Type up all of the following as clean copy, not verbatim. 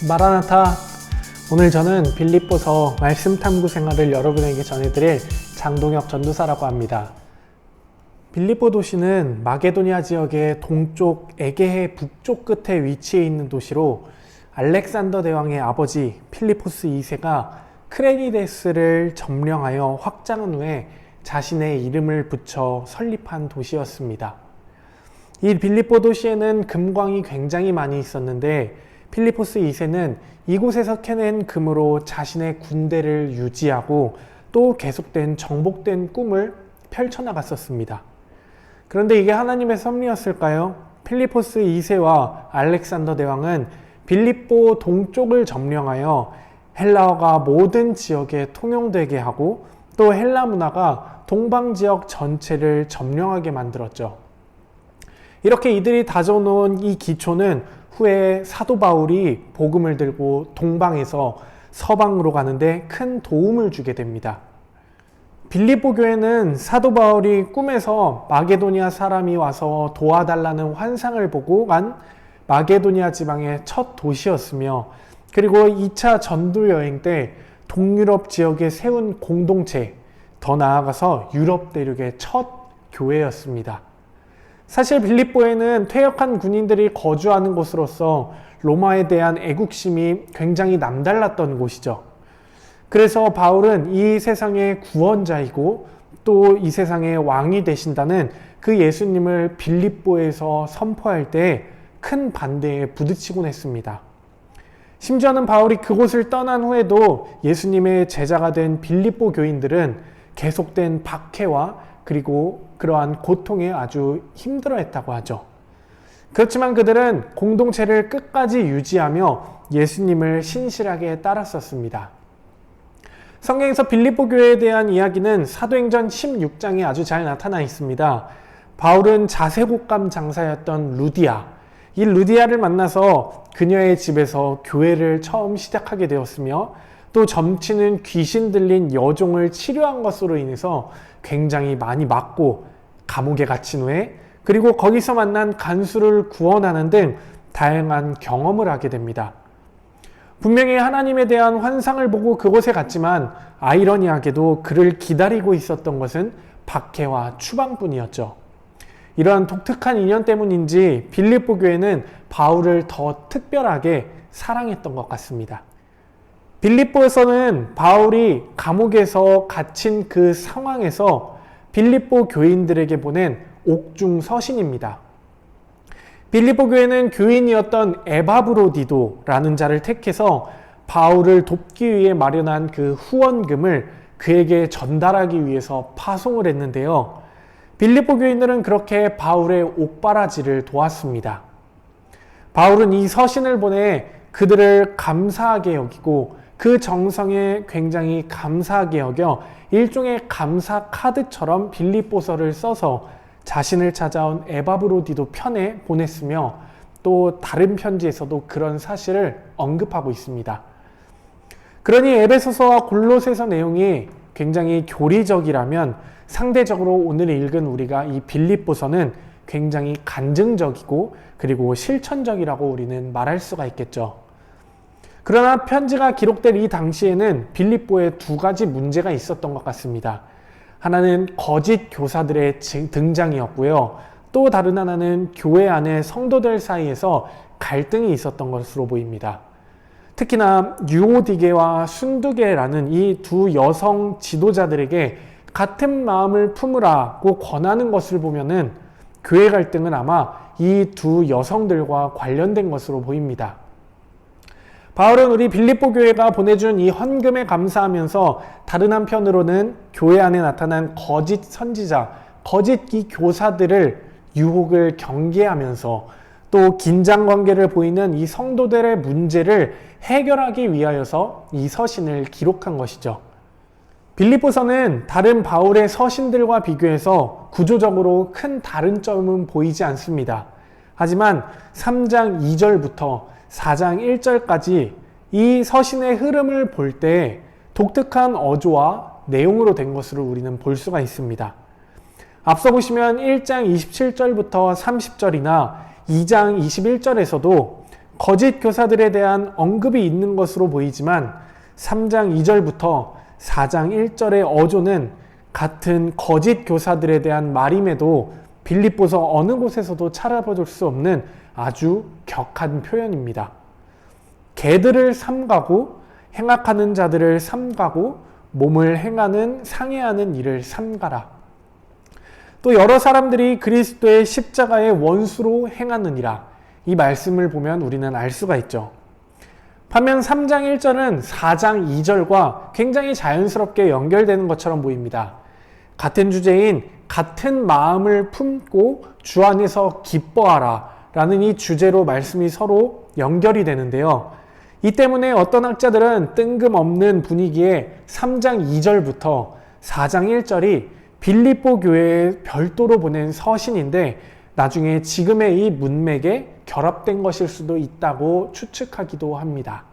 마라나타. 오늘 저는 빌립보서 말씀 탐구 생활을 여러분에게 전해드릴 장동혁 전도사라고 합니다. 빌립보 도시는 마게도니아 지역의 동쪽 에게해 북쪽 끝에 위치해 있는 도시로 알렉산더 대왕의 아버지 필리포스 2세가 크레니데스를 점령하여 확장한 후에 자신의 이름을 붙여 설립한 도시였습니다. 이 빌립보 도시에는 금광이 굉장히 많이 있었는데 필리포스 2세는 이곳에서 캐낸 금으로 자신의 군대를 유지하고 또 계속된 정복된 꿈을 펼쳐나갔었습니다. 그런데 이게 하나님의 섭리였을까요? 필리포스 2세와 알렉산더 대왕은 빌립보 동쪽을 점령하여 헬라어가 모든 지역에 통용되게 하고 또 헬라 문화가 동방 지역 전체를 점령하게 만들었죠. 이렇게 이들이 다져놓은 이 기초는 후에 사도 바울이 복음을 들고 동방에서 서방으로 가는데 큰 도움을 주게 됩니다. 빌립보 교회는 사도 바울이 꿈에서 마게도니아 사람이 와서 도와달라는 환상을 보고 간 마게도니아 지방의 첫 도시였으며, 그리고 2차 전도 여행 때 동유럽 지역에 세운 공동체, 더 나아가서 유럽 대륙의 첫 교회였습니다. 사실 빌립보에는 퇴역한 군인들이 거주하는 곳으로서 로마에 대한 애국심이 굉장히 남달랐던 곳이죠. 그래서 바울은 이 세상의 구원자이고 또 이 세상의 왕이 되신다는 그 예수님을 빌립보에서 선포할 때 큰 반대에 부딪히곤 했습니다. 심지어는 바울이 그곳을 떠난 후에도 예수님의 제자가 된 빌립보 교인들은 계속된 박해와 그리고 그러한 고통에 아주 힘들어했다고 하죠. 그렇지만 그들은 공동체를 끝까지 유지하며 예수님을 신실하게 따랐었습니다. 성경에서 빌립보 교회에 대한 이야기는 사도행전 16장에 아주 잘 나타나 있습니다. 바울은 자색옷감 장사였던 루디아, 이 루디아를 만나서 그녀의 집에서 교회를 처음 시작하게 되었으며, 또 점치는 귀신 들린 여종을 치료한 것으로 인해서 굉장히 많이 맞고 감옥에 갇힌 후에, 그리고 거기서 만난 간수를 구원하는 등 다양한 경험을 하게 됩니다. 분명히 하나님에 대한 환상을 보고 그곳에 갔지만 아이러니하게도 그를 기다리고 있었던 것은 박해와 추방뿐이었죠. 이러한 독특한 인연 때문인지 빌립보 교회는 바울을 더 특별하게 사랑했던 것 같습니다. 빌립보에서는 바울이 감옥에서 갇힌 그 상황에서 빌립보 교인들에게 보낸 옥중 서신입니다. 빌립보 교회는 교인이었던 에바브로디도라는 자를 택해서 바울을 돕기 위해 마련한 그 후원금을 그에게 전달하기 위해서 파송을 했는데요. 빌립보 교인들은 그렇게 바울의 옥바라지를 도왔습니다. 바울은 이 서신을 보내 그들을 감사하게 여기고 그 정성에 굉장히 감사하게 여겨 일종의 감사 카드처럼 빌립보서를 써서 자신을 찾아온 에바브로디도 편에 보냈으며, 또 다른 편지에서도 그런 사실을 언급하고 있습니다. 그러니 에베소서와 골로새서 내용이 굉장히 교리적이라면 상대적으로 오늘 읽은 우리가 이 빌립보서는 굉장히 간증적이고 그리고 실천적이라고 우리는 말할 수가 있겠죠. 그러나 편지가 기록될 이 당시에는 빌립보에 두 가지 문제가 있었던 것 같습니다. 하나는 거짓 교사들의 등장이었고요. 또 다른 하나는 교회 안의 성도들 사이에서 갈등이 있었던 것으로 보입니다. 특히나 유오디게와 순두게라는 이 두 여성 지도자들에게 같은 마음을 품으라고 권하는 것을 보면은 교회 갈등은 아마 이 두 여성들과 관련된 것으로 보입니다. 바울은 우리 빌립보 교회가 보내준 이 헌금에 감사하면서 다른 한편으로는 교회 안에 나타난 거짓 선지자, 거짓 이 교사들을 유혹을 경계하면서 또 긴장 관계를 보이는 이 성도들의 문제를 해결하기 위하여서 이 서신을 기록한 것이죠. 빌립보서는 다른 바울의 서신들과 비교해서 구조적으로 큰 다른 점은 보이지 않습니다. 하지만 3장 2절부터 4장 1절까지 이 서신의 흐름을 볼 때 독특한 어조와 내용으로 된 것으로 우리는 볼 수가 있습니다. 앞서 보시면 1장 27절부터 30절이나 2장 21절에서도 거짓 교사들에 대한 언급이 있는 것으로 보이지만 3장 2절부터 4장 1절의 어조는 같은 거짓 교사들에 대한 말임에도 빌립보서 어느 곳에서도 찾아볼 수 없는 아주 격한 표현입니다. 개들을 삼가고 행악하는 자들을 삼가고 몸을 행하는 상해하는 일을 삼가라. 또 여러 사람들이 그리스도의 십자가의 원수로 행하느니라. 이 말씀을 보면 우리는 알 수가 있죠. 반면 3장 1절은 4장 2절과 굉장히 자연스럽게 연결되는 것처럼 보입니다. 같은 주제인 같은 마음을 품고 주 안에서 기뻐하라 라는 이 주제로 말씀이 서로 연결이 되는데요. 이 때문에 어떤 학자들은 뜬금없는 분위기에 3장 2절부터 4장 1절이 빌립보 교회에 별도로 보낸 서신인데 나중에 지금의 이 문맥에 결합된 것일 수도 있다고 추측하기도 합니다.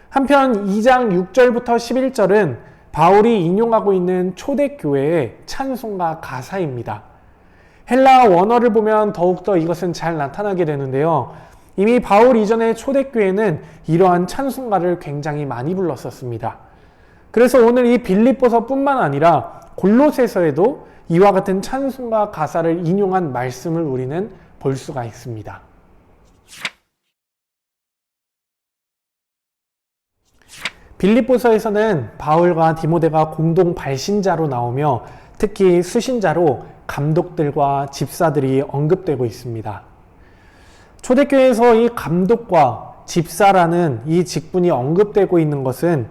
한편 2장 6절부터 11절은 바울이 인용하고 있는 초대교회의 찬송가 가사입니다. 헬라어 원어를 보면 더욱더 이것은 잘 나타나게 되는데요. 이미 바울 이전의 초대교회는 이러한 찬송가를 굉장히 많이 불렀었습니다. 그래서 오늘 이 빌립보서뿐만 아니라 골로새서에도 이와 같은 찬송가 가사를 인용한 말씀을 우리는 볼 수가 있습니다. 빌립보서에서는 바울과 디모데가 공동 발신자로 나오며 특히 수신자로 감독들과 집사들이 언급되고 있습니다. 초대교회에서 이 감독과 집사라는 이 직분이 언급되고 있는 것은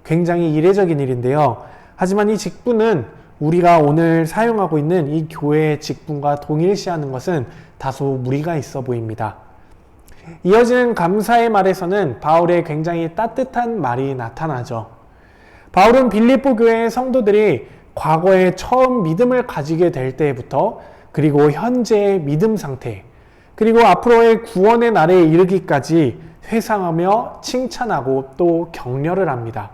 굉장히 이례적인 일인데요. 하지만 이 직분은 우리가 오늘 사용하고 있는 이 교회의 직분과 동일시하는 것은 다소 무리가 있어 보입니다. 이어지는 감사의 말에서는 바울의 굉장히 따뜻한 말이 나타나죠. 바울은 빌립보 교회의 성도들이 과거에 처음 믿음을 가지게 될 때부터 그리고 현재의 믿음 상태 그리고 앞으로의 구원의 날에 이르기까지 회상하며 칭찬하고 또 격려를 합니다.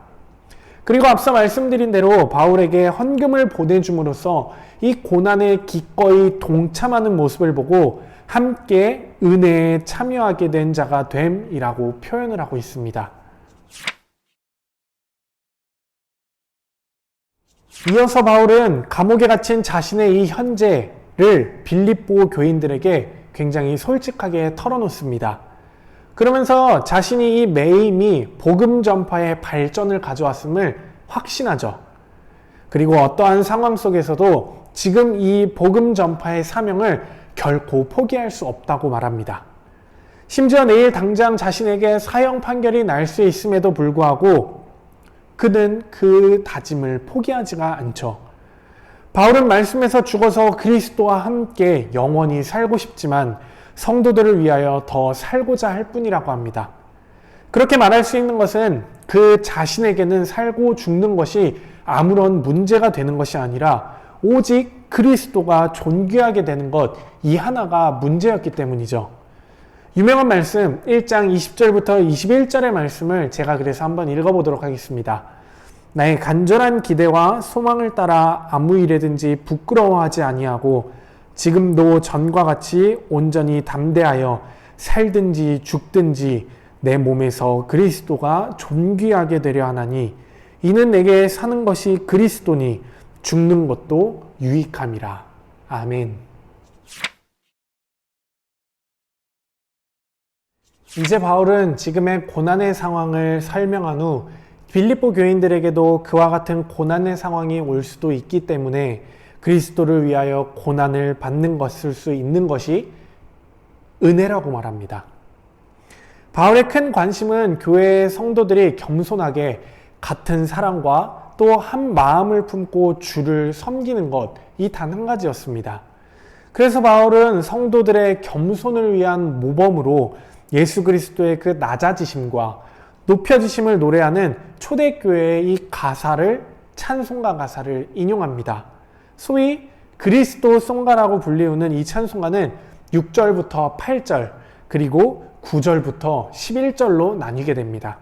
그리고 앞서 말씀드린 대로 바울에게 헌금을 보내줌으로써 이 고난에 기꺼이 동참하는 모습을 보고 함께 은혜에 참여하게 된 자가 됨이라고 표현을 하고 있습니다. 이어서 바울은 감옥에 갇힌 자신의 이 현재를 빌립보 교인들에게 굉장히 솔직하게 털어놓습니다. 그러면서 자신이 이 매임이 복음 전파의 발전을 가져왔음을 확신하죠. 그리고 어떠한 상황 속에서도 지금 이 복음 전파의 사명을 결코 포기할 수 없다고 말합니다. 심지어 내일 당장 자신에게 사형 판결이 날 수 있음에도 불구하고 그는 그 다짐을 포기하지가 않죠. 바울은 말씀에서 죽어서 그리스도와 함께 영원히 살고 싶지만 성도들을 위하여 더 살고자 할 뿐이라고 합니다. 그렇게 말할 수 있는 것은 그 자신에게는 살고 죽는 것이 아무런 문제가 되는 것이 아니라 오직 그리스도가 존귀하게 되는 것, 이 하나가 문제였기 때문이죠. 유명한 말씀 1장 20절부터 21절의 말씀을 제가 그래서 한번 읽어보도록 하겠습니다. 나의 간절한 기대와 소망을 따라 아무 일에든지 부끄러워하지 아니하고 지금도 전과 같이 온전히 담대하여 살든지 죽든지 내 몸에서 그리스도가 존귀하게 되려 하나니 이는 내게 사는 것이 그리스도니 죽는 것도 유익함이라. 아멘. 이제 바울은 지금의 고난의 상황을 설명한 후 빌립보 교인들에게도 그와 같은 고난의 상황이 올 수도 있기 때문에 그리스도를 위하여 고난을 받는 것일 수 있는 것이 은혜라고 말합니다. 바울의 큰 관심은 교회의 성도들이 겸손하게 같은 사랑과 또 한 마음을 품고 주를 섬기는 것, 이 단 한 가지였습니다. 그래서 바울은 성도들의 겸손을 위한 모범으로 예수 그리스도의 그 낮아지심과 높여지심을 노래하는 초대교회의 이 가사를, 찬송가 가사를 인용합니다. 소위 그리스도 송가라고 불리우는 이 찬송가는 6절부터 8절 그리고 9절부터 11절로 나뉘게 됩니다.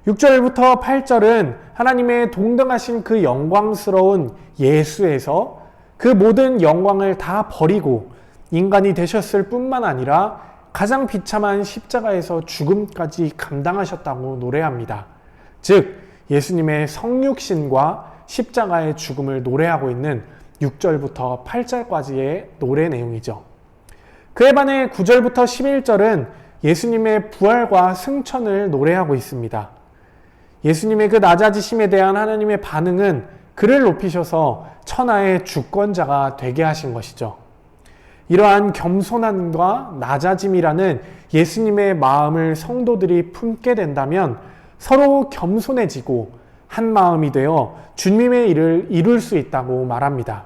6절부터 8절은 하나님의 동등하신 그 영광스러운 예수에서 그 모든 영광을 다 버리고 인간이 되셨을 뿐만 아니라 가장 비참한 십자가에서 죽음까지 감당하셨다고 노래합니다. 즉 예수님의 성육신과 십자가의 죽음을 노래하고 있는 6절부터 8절까지의 노래 내용이죠. 그에 반해 9절부터 11절은 예수님의 부활과 승천을 노래하고 있습니다. 예수님의 그 낮아지심에 대한 하나님의 반응은 그를 높이셔서 천하의 주권자가 되게 하신 것이죠. 이러한 겸손함과 낮아짐이라는 예수님의 마음을 성도들이 품게 된다면 서로 겸손해지고 한 마음이 되어 주님의 일을 이룰 수 있다고 말합니다.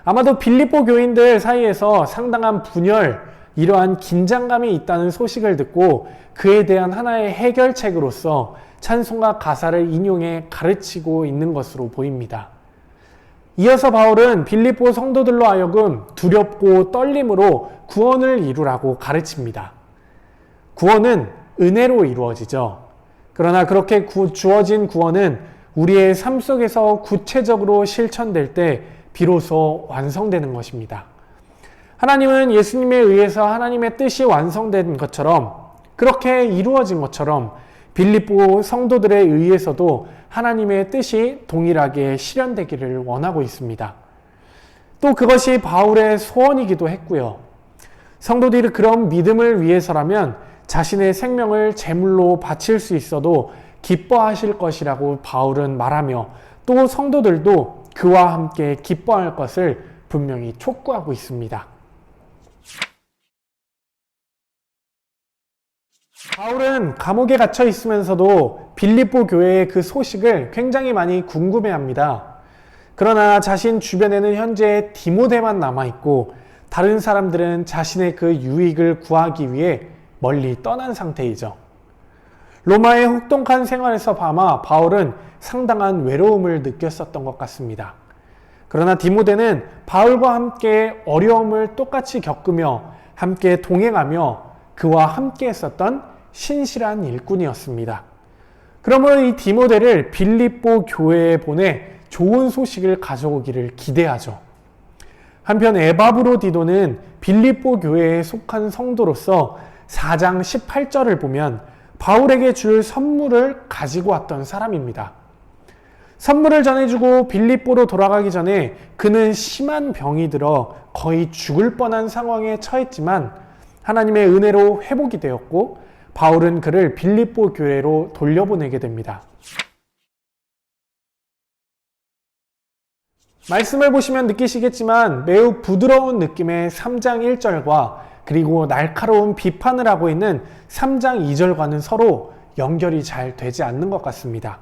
아마도 빌립보 교인들 사이에서 상당한 분열, 이러한 긴장감이 있다는 소식을 듣고 그에 대한 하나의 해결책으로서 찬송가 가사를 인용해 가르치고 있는 것으로 보입니다. 이어서 바울은 빌립보 성도들로 하여금 두렵고 떨림으로 구원을 이루라고 가르칩니다. 구원은 은혜로 이루어지죠. 그러나 그렇게 주어진 구원은 우리의 삶 속에서 구체적으로 실천될 때 비로소 완성되는 것입니다. 하나님은 예수님에 의해서 하나님의 뜻이 완성된 것처럼, 그렇게 이루어진 것처럼 빌립보 성도들에 의해서도 하나님의 뜻이 동일하게 실현되기를 원하고 있습니다. 또 그것이 바울의 소원이기도 했고요. 성도들이 그런 믿음을 위해서라면 자신의 생명을 제물로 바칠 수 있어도 기뻐하실 것이라고 바울은 말하며, 또 성도들도 그와 함께 기뻐할 것을 분명히 촉구하고 있습니다. 바울은 감옥에 갇혀 있으면서도 빌립보 교회의 그 소식을 굉장히 많이 궁금해합니다. 그러나 자신 주변에는 현재 디모데만 남아있고 다른 사람들은 자신의 그 유익을 구하기 위해 멀리 떠난 상태이죠. 로마의 혹독한 생활에서 아마 바울은 상당한 외로움을 느꼈었던 것 같습니다. 그러나 디모데는 바울과 함께 어려움을 똑같이 겪으며 함께 동행하며 그와 함께 했었던 신실한 일꾼이었습니다. 그러므로 이 디모데를 빌립보 교회에 보내 좋은 소식을 가져오기를 기대하죠. 한편 에바브로디도는 빌립보 교회에 속한 성도로서 4장 18절을 보면 바울에게 줄 선물을 가지고 왔던 사람입니다. 선물을 전해주고 빌립보로 돌아가기 전에 그는 심한 병이 들어 거의 죽을 뻔한 상황에 처했지만 하나님의 은혜로 회복이 되었고 바울은 그를 빌립보 교회로 돌려보내게 됩니다. 말씀을 보시면 느끼시겠지만 매우 부드러운 느낌의 3장 1절과 그리고 날카로운 비판을 하고 있는 3장 2절과는 서로 연결이 잘 되지 않는 것 같습니다.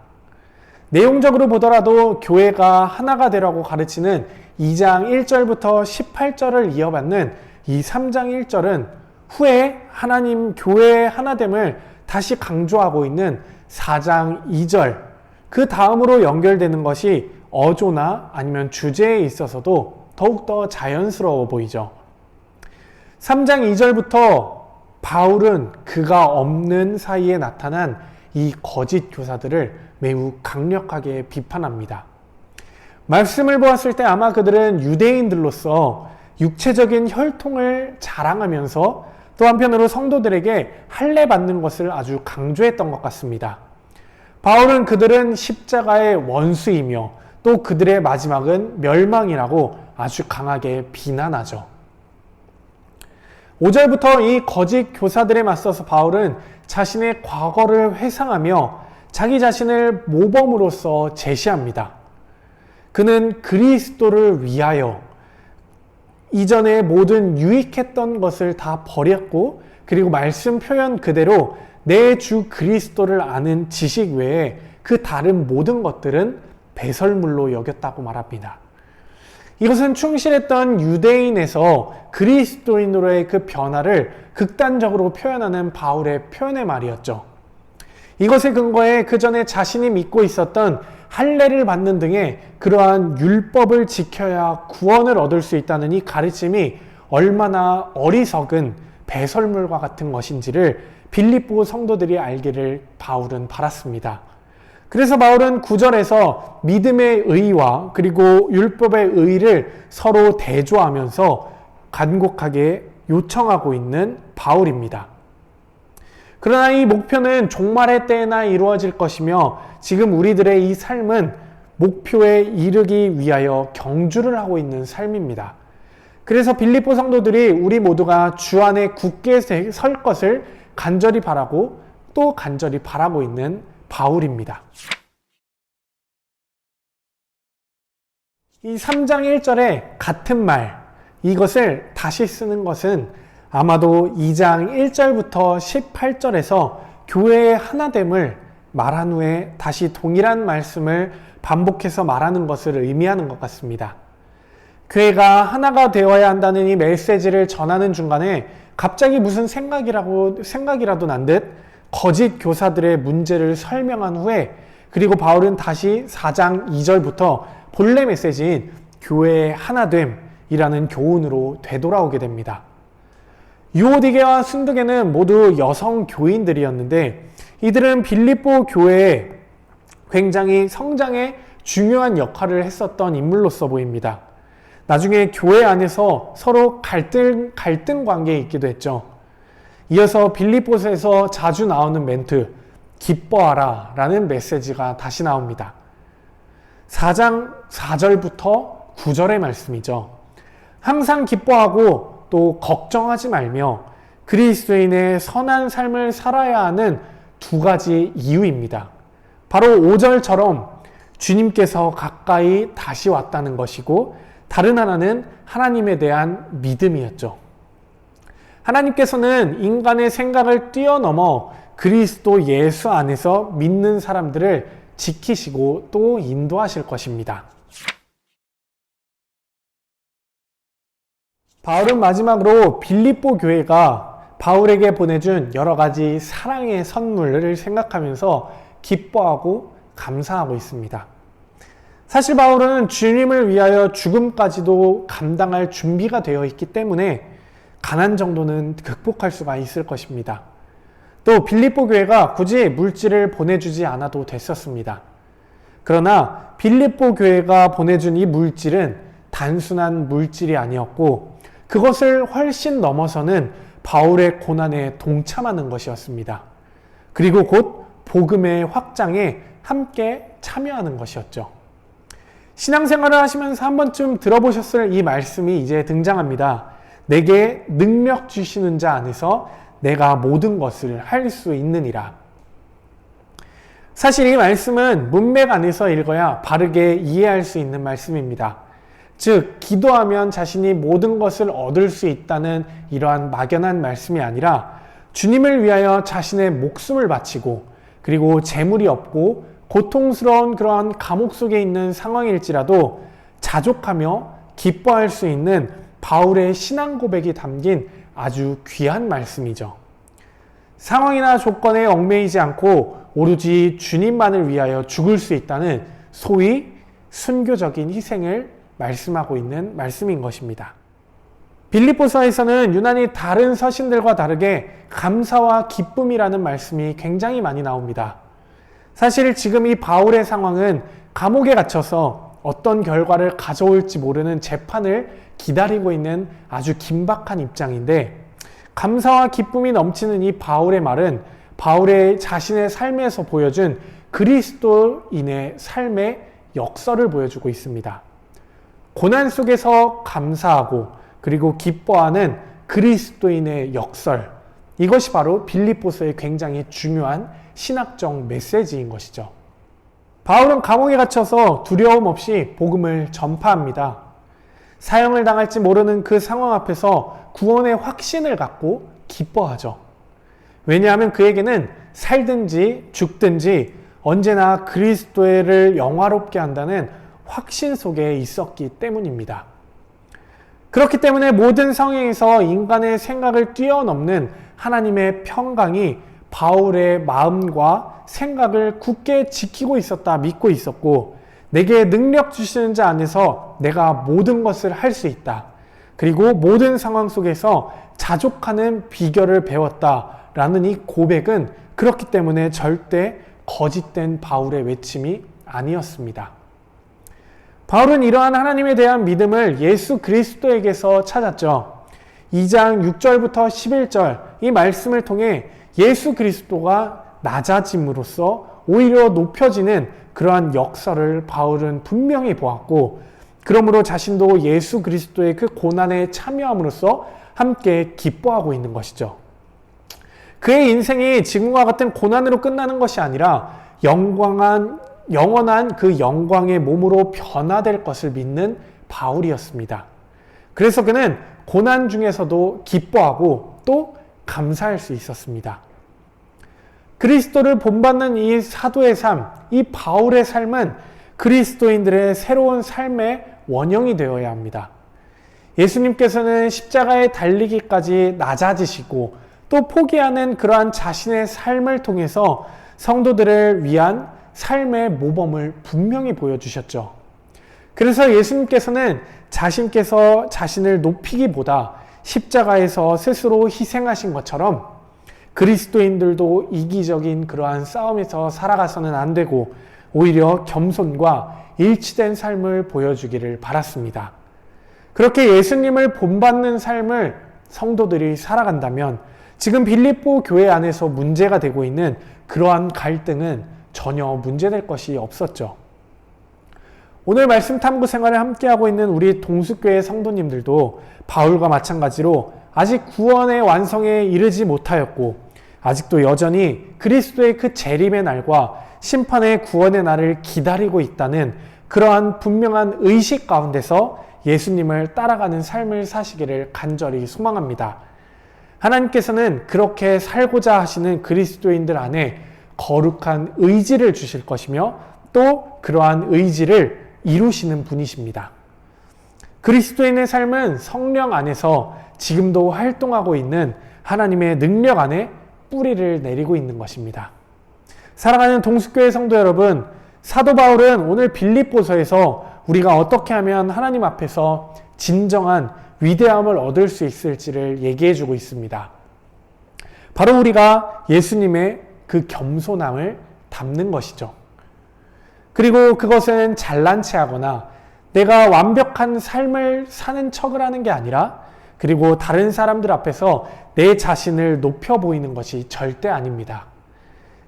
내용적으로 보더라도 교회가 하나가 되라고 가르치는 2장 1절부터 18절을 이어받는 이 3장 1절은 후에 하나님 교회의 하나됨을 다시 강조하고 있는 4장 2절, 그 다음으로 연결되는 것이 어조나 아니면 주제에 있어서도 더욱더 자연스러워 보이죠. 3장 2절부터 바울은 그가 없는 사이에 나타난 이 거짓 교사들을 매우 강력하게 비판합니다. 말씀을 보았을 때 아마 그들은 유대인들로서 육체적인 혈통을 자랑하면서 또 한편으로 성도들에게 할례 받는 것을 아주 강조했던 것 같습니다. 바울은 그들은 십자가의 원수이며 또 그들의 마지막은 멸망이라고 아주 강하게 비난하죠. 5절부터 이 거짓 교사들에 맞서서 바울은 자신의 과거를 회상하며 자기 자신을 모범으로서 제시합니다. 그는 그리스도를 위하여 이전에 모든 유익했던 것을 다 버렸고 그리고 말씀 표현 그대로 내 주 그리스도를 아는 지식 외에 그 다른 모든 것들은 배설물로 여겼다고 말합니다. 이것은 충실했던 유대인에서 그리스도인으로의 그 변화를 극단적으로 표현하는 바울의 표현의 말이었죠. 이것에 근거해 그 전에 자신이 믿고 있었던 할례를 받는 등의 그러한 율법을 지켜야 구원을 얻을 수 있다는 이 가르침이 얼마나 어리석은 배설물과 같은 것인지를 빌립보 성도들이 알기를 바울은 바랐습니다. 그래서 바울은 9절에서 믿음의 의와 그리고 율법의 의를 서로 대조하면서 간곡하게 요청하고 있는 바울입니다. 그러나 이 목표는 종말의 때에나 이루어질 것이며 지금 우리들의 이 삶은 목표에 이르기 위하여 경주를 하고 있는 삶입니다. 그래서 빌립보 성도들이 우리 모두가 주 안에 굳게 설 것을 간절히 바라고 또 간절히 바라고 있는 바울입니다. 이 3장 1절에 같은 말, 이것을 다시 쓰는 것은 아마도 2장 1절부터 18절에서 교회의 하나됨을 말한 후에 다시 동일한 말씀을 반복해서 말하는 것을 의미하는 것 같습니다. 교회가 하나가 되어야 한다는 이 메시지를 전하는 중간에 갑자기 무슨 생각이라도 난 듯 거짓 교사들의 문제를 설명한 후에 그리고 바울은 다시 4장 2절부터 본래 메시지인 교회의 하나됨이라는 교훈으로 되돌아오게 됩니다. 유오디게와 순두게는 모두 여성 교인들이었는데 이들은 빌립보 교회에 굉장히 성장에 중요한 역할을 했었던 인물로서 보입니다. 나중에 교회 안에서 서로 갈등 관계에 있기도 했죠. 이어서 빌립보서에서 자주 나오는 멘트, 기뻐하라 라는 메시지가 다시 나옵니다. 4장 4절부터 9절의 말씀이죠. 항상 기뻐하고 또 걱정하지 말며 그리스도인의 선한 삶을 살아야 하는 두 가지 이유입니다. 바로 5절처럼 주님께서 가까이 다시 왔다는 것이고 다른 하나는 하나님에 대한 믿음이었죠. 하나님께서는 인간의 생각을 뛰어넘어 그리스도 예수 안에서 믿는 사람들을 지키시고 또 인도하실 것입니다. 바울은 마지막으로 빌립보 교회가 바울에게 보내준 여러 가지 사랑의 선물을 생각하면서 기뻐하고 감사하고 있습니다. 사실 바울은 주님을 위하여 죽음까지도 감당할 준비가 되어 있기 때문에 가난 정도는 극복할 수가 있을 것입니다. 또 빌립보 교회가 굳이 물질을 보내주지 않아도 됐었습니다. 그러나 빌립보 교회가 보내준 이 물질은 단순한 물질이 아니었고 그것을 훨씬 넘어서는 바울의 고난에 동참하는 것이었습니다. 그리고 곧 복음의 확장에 함께 참여하는 것이었죠. 신앙생활을 하시면서 한 번쯤 들어보셨을 이 말씀이 이제 등장합니다. 내게 능력 주시는 자 안에서 내가 모든 것을 할 수 있느니라. 사실 이 말씀은 문맥 안에서 읽어야 바르게 이해할 수 있는 말씀입니다. 즉, 기도하면 자신이 모든 것을 얻을 수 있다는 이러한 막연한 말씀이 아니라 주님을 위하여 자신의 목숨을 바치고 그리고 재물이 없고 고통스러운 그러한 감옥 속에 있는 상황일지라도 자족하며 기뻐할 수 있는 바울의 신앙 고백이 담긴 아주 귀한 말씀이죠. 상황이나 조건에 얽매이지 않고 오로지 주님만을 위하여 죽을 수 있다는 소위 순교적인 희생을 말씀하고 있는 말씀인 것입니다. 빌립보서에서는 유난히 다른 서신들과 다르게 감사와 기쁨이라는 말씀이 굉장히 많이 나옵니다. 사실 지금 이 바울의 상황은 감옥에 갇혀서 어떤 결과를 가져올지 모르는 재판을 기다리고 있는 아주 긴박한 입장인데 감사와 기쁨이 넘치는 이 바울의 말은 바울의 자신의 삶에서 보여준 그리스도인의 삶의 역설을 보여주고 있습니다. 고난 속에서 감사하고 그리고 기뻐하는 그리스도인의 역설, 이것이 바로 빌립보서의 굉장히 중요한 신학적 메시지인 것이죠. 바울은 감옥에 갇혀서 두려움 없이 복음을 전파합니다. 사형을 당할지 모르는 그 상황 앞에서 구원의 확신을 갖고 기뻐하죠. 왜냐하면 그에게는 살든지 죽든지 언제나 그리스도를 영화롭게 한다는 확신 속에 있었기 때문입니다. 그렇기 때문에 모든 상황에서 인간의 생각을 뛰어넘는 하나님의 평강이 바울의 마음과 생각을 굳게 지키고 있었다 믿고 있었고 내게 능력 주시는 자 안에서 내가 모든 것을 할 수 있다. 그리고 모든 상황 속에서 자족하는 비결을 배웠다라는 이 고백은 그렇기 때문에 절대 거짓된 바울의 외침이 아니었습니다. 바울은 이러한 하나님에 대한 믿음을 예수 그리스도에게서 찾았죠. 2장 6절부터 11절 이 말씀을 통해 예수 그리스도가 낮아짐으로써 오히려 높여지는 그러한 역사를 바울은 분명히 보았고, 그러므로 자신도 예수 그리스도의 그 고난에 참여함으로써 함께 기뻐하고 있는 것이죠. 그의 인생이 지금과 같은 고난으로 끝나는 것이 아니라 영원한 그 영광의 몸으로 변화될 것을 믿는 바울이었습니다. 그래서 그는 고난 중에서도 기뻐하고 또 감사할 수 있었습니다. 그리스도를 본받는 이 사도의 삶, 이 바울의 삶은 그리스도인들의 새로운 삶의 원형이 되어야 합니다. 예수님께서는 십자가에 달리기까지 낮아지시고 또 포기하는 그러한 자신의 삶을 통해서 성도들을 위한 삶의 모범을 분명히 보여주셨죠. 그래서 예수님께서는 자신께서 자신을 높이기보다 십자가에서 스스로 희생하신 것처럼 그리스도인들도 이기적인 그러한 싸움에서 살아가서는 안 되고 오히려 겸손과 일치된 삶을 보여주기를 바랐습니다. 그렇게 예수님을 본받는 삶을 성도들이 살아간다면 지금 빌립보 교회 안에서 문제가 되고 있는 그러한 갈등은 전혀 문제될 것이 없었죠. 오늘 말씀 탐구 생활을 함께하고 있는 우리 동수교회 성도님들도 바울과 마찬가지로 아직 구원의 완성에 이르지 못하였고 아직도 여전히 그리스도의 그 재림의 날과 심판의 구원의 날을 기다리고 있다는 그러한 분명한 의식 가운데서 예수님을 따라가는 삶을 사시기를 간절히 소망합니다. 하나님께서는 그렇게 살고자 하시는 그리스도인들 안에 거룩한 의지를 주실 것이며 또 그러한 의지를 이루시는 분이십니다. 그리스도인의 삶은 성령 안에서 지금도 활동하고 있는 하나님의 능력 안에 뿌리를 내리고 있는 것입니다. 사랑하는 동수교회 성도 여러분, 사도 바울은 오늘 빌립보서에서 우리가 어떻게 하면 하나님 앞에서 진정한 위대함을 얻을 수 있을지를 얘기해 주고 있습니다. 바로 우리가 예수님의 그 겸손함을 담는 것이죠. 그리고 그것은 잘난 체하거나 내가 완벽한 삶을 사는 척을 하는 게 아니라 그리고 다른 사람들 앞에서 내 자신을 높여 보이는 것이 절대 아닙니다.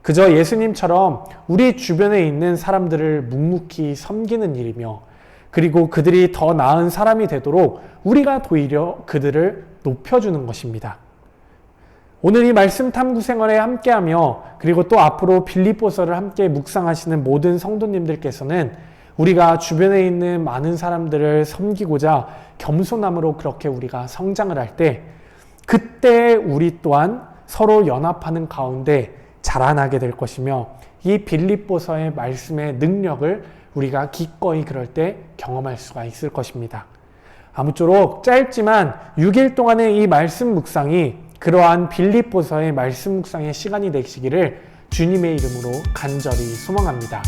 그저 예수님처럼 우리 주변에 있는 사람들을 묵묵히 섬기는 일이며 그리고 그들이 더 나은 사람이 되도록 우리가 도리어 그들을 높여주는 것입니다. 오늘 이 말씀 탐구 생활에 함께하며 그리고 또 앞으로 빌립보서를 함께 묵상하시는 모든 성도님들께서는 우리가 주변에 있는 많은 사람들을 섬기고자 겸손함으로 그렇게 우리가 성장을 할 때 그때 우리 또한 서로 연합하는 가운데 자라나게 될 것이며 이 빌립보서의 말씀의 능력을 우리가 기꺼이 그럴 때 경험할 수가 있을 것입니다. 아무쪼록 짧지만 6일 동안의 이 말씀 묵상이 그러한 빌립보서의 말씀 묵상의 시간이 되시기를 주님의 이름으로 간절히 소망합니다.